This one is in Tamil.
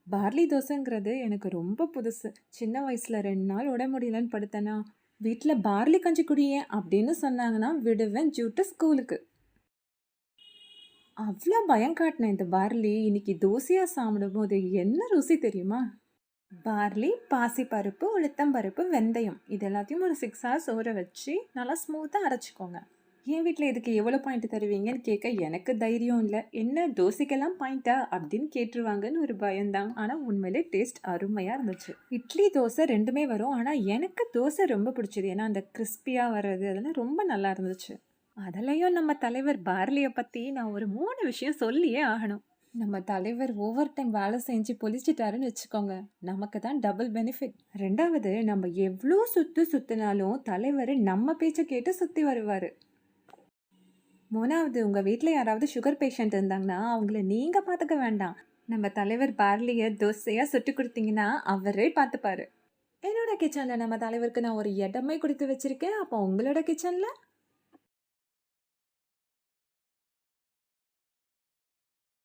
பார்லி தோசைங்கிறது எனக்கு ரொம்ப புதுசு. சின்ன வயசுல 2 நாள் உட முடியலன்னு படுத்தேனா, வீட்ல பார்லி கஞ்சி குடியேன் அப்படின்னு சொன்னாங்கன்னா விடுவேன் ஜூட்டு ஸ்கூலுக்கு. அவ்ளோ பயம் காட்டுன இந்த பார்லி இன்னைக்கு தோசையா சாப்பிடும்போது என்ன ருசி தெரியுமா? பார்லி, பாசிப்பருப்பு, உளுத்தம்பருப்பு, வெந்தயம் இது எல்லாத்தையும் ஒரு 6 ஹார்ஸ் ஊற வச்சு நல்லா ஸ்மூத்தா அரைச்சுக்கோங்க. என் வீட்ல இதுக்கு எவ்வளோ பாயிண்ட் தருவீங்கன்னு கேட்க எனக்கு தைரியம் இல்ல. என்ன தோசைக்கெல்லாம் பாயிண்ட்டா? அப்படின்னு கேட்டுருவாங்கன்னு ஒரு பயம்தான். ஆனா உண்மையிலே டேஸ்ட் அருமையா இருந்துச்சு. இட்லி, தோசை 2மே வரும். ஆனா எனக்கு தோசை ரொம்ப பிடிச்சது. ஏன்னா அந்த கிறிஸ்பியா வர்றது அதெல்லாம் ரொம்ப நல்லா இருந்துச்சு. அதுலயும் நம்ம தலைவர் பார்லிய பத்தி நான் ஒரு 3 விஷயம் சொல்லியே ஆகணும். நம்ம தலைவர் ஓவர் டைம் வேலை செஞ்சு பொழிச்சிட்டாருன்னு வச்சுக்கோங்க. நமக்கு தான் டபுள் பெனிஃபிட். 2வது நம்ம எவ்ளோ சுத்துனாலும் தலைவர் நம்ம பேச்ச கேட்டு சுத்தி வருவாரு. 3வது உங்க வீட்ல யாராவது சுகர் பேஷண்ட் இருந்தாங்கன்னா, அவங்கள நீங்க பாத்துக்க வேண்டாம். நம்ம தலைவர் பார்லிய தோசையா சுட்டு குடுத்தீங்கன்னா, அவரே பாத்துப்பாரு. என்னோட கிச்சன்ல நம்ம தலைவருக்கு நான் ஒரு இடமே குடுத்து வச்சிருக்கேன். அப்போ உங்களோட கிச்சன்ல?